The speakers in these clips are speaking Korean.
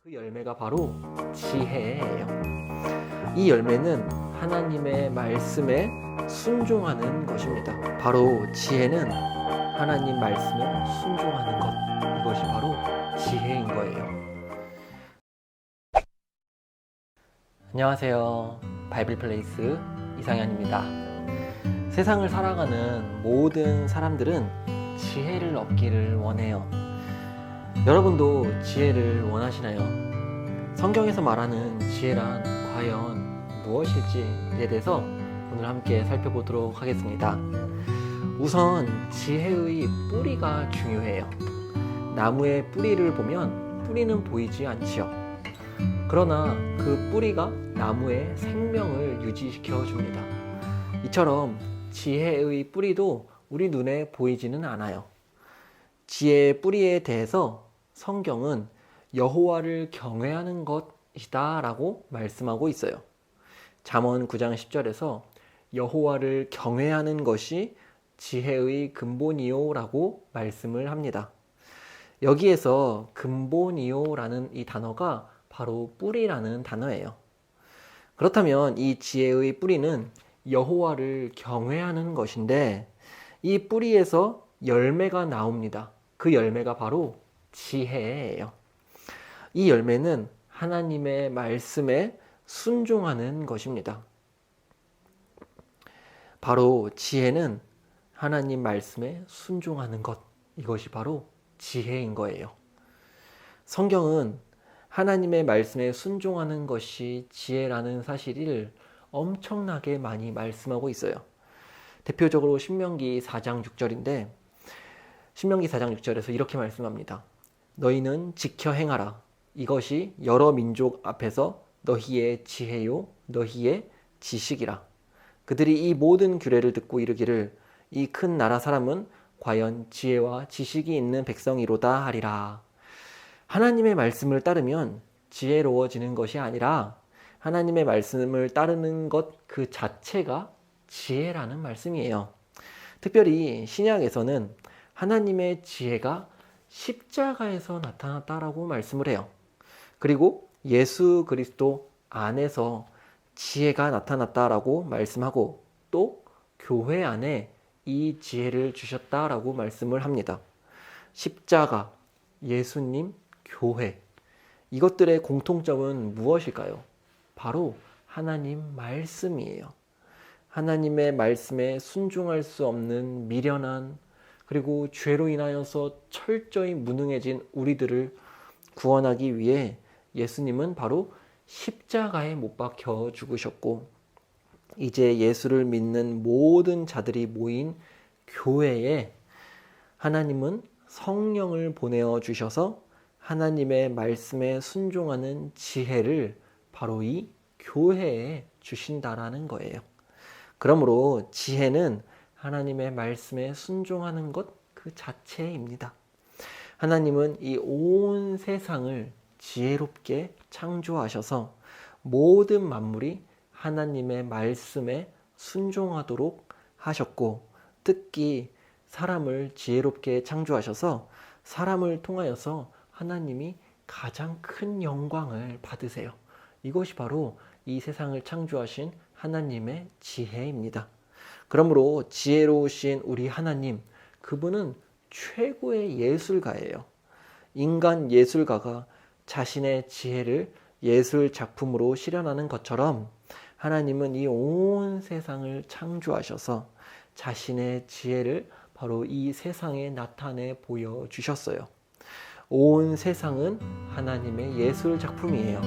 그 열매가 바로 지혜예요. 이 열매는 하나님의 말씀에 순종하는 것입니다. 바로 지혜는 하나님 말씀에 순종하는 것, 이것이 바로 지혜인 거예요. 안녕하세요. 바이블 플레이스 이상현입니다. 세상을 살아가는 모든 사람들은 지혜를 얻기를 원해요. 여러분도 지혜를 원하시나요? 성경에서 말하는 지혜란 과연 무엇일지에 대해서 오늘 함께 살펴보도록 하겠습니다. 우선 지혜의 뿌리가 중요해요. 나무의 뿌리를 보면 뿌리는 보이지 않지요. 그러나 그 뿌리가 나무의 생명을 유지시켜 줍니다. 이처럼 지혜의 뿌리도 우리 눈에 보이지는 않아요. 지혜의 뿌리에 대해서 성경은 여호와를 경외하는 것이다 라고 말씀하고 있어요. 잠언 9장 10절에서 여호와를 경외하는 것이 지혜의 근본이요 라고 말씀을 합니다. 여기에서 근본이요 라는 이 단어가 바로 뿌리라는 단어예요. 그렇다면 이 지혜의 뿌리는 여호와를 경외하는 것인데 이 뿌리에서 열매가 나옵니다. 그 열매가 바로 지혜예요. 이 열매는 하나님의 말씀에 순종하는 것입니다. 바로 지혜는 하나님 말씀에 순종하는 것, 이것이 바로 지혜인 거예요. 성경은 하나님의 말씀에 순종하는 것이 지혜라는 사실을 엄청나게 많이 말씀하고 있어요. 대표적으로 신명기 4장 6절인데 신명기 4장 6절에서 이렇게 말씀합니다. 너희는 지켜 행하라. 이것이 여러 민족 앞에서 너희의 지혜요 너희의 지식이라. 그들이 이 모든 규례를 듣고 이르기를 이 큰 나라 사람은 과연 지혜와 지식이 있는 백성이로다 하리라. 하나님의 말씀을 따르면 지혜로워지는 것이 아니라 하나님의 말씀을 따르는 것 그 자체가 지혜라는 말씀이에요. 특별히 신약에서는 하나님의 지혜가 십자가에서 나타났다라고 말씀을 해요. 그리고 예수 그리스도 안에서 지혜가 나타났다라고 말씀하고 또 교회 안에 이 지혜를 주셨다라고 말씀을 합니다. 십자가, 예수님, 교회, 이것들의 공통점은 무엇일까요? 바로 하나님 말씀이에요. 하나님의 말씀에 순종할 수 없는 미련한 그리고 죄로 인하여서 철저히 무능해진 우리들을 구원하기 위해 예수님은 바로 십자가에 못 박혀 죽으셨고 이제 예수를 믿는 모든 자들이 모인 교회에 하나님은 성령을 보내어 주셔서 하나님의 말씀에 순종하는 지혜를 바로 이 교회에 주신다라는 거예요. 그러므로 지혜는 하나님의 말씀에 순종하는 것 그 자체입니다. 하나님은 이 온 세상을 지혜롭게 창조하셔서 모든 만물이 하나님의 말씀에 순종하도록 하셨고 특히 사람을 지혜롭게 창조하셔서 사람을 통하여서 하나님이 가장 큰 영광을 받으세요. 이것이 바로 이 세상을 창조하신 하나님의 지혜입니다. 그러므로 지혜로우신 우리 하나님, 그분은 최고의 예술가예요. 인간 예술가가 자신의 지혜를 예술 작품으로 실현하는 것처럼 하나님은 이 온 세상을 창조하셔서 자신의 지혜를 바로 이 세상에 나타내 보여주셨어요. 온 세상은 하나님의 예술 작품이에요.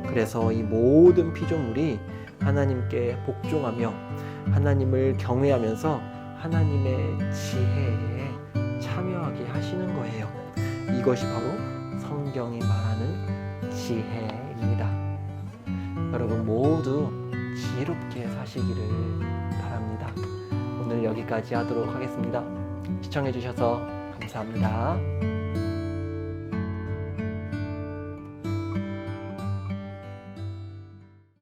그래서 이 모든 피조물이 하나님께 복종하며 하나님을 경외하면서 하나님의 지혜에 참여하게 하시는 거예요. 이것이 바로 성경이 말하는 지혜입니다. 여러분 모두 지혜롭게 사시기를 바랍니다. 오늘 여기까지 하도록 하겠습니다. 시청해 주셔서 감사합니다.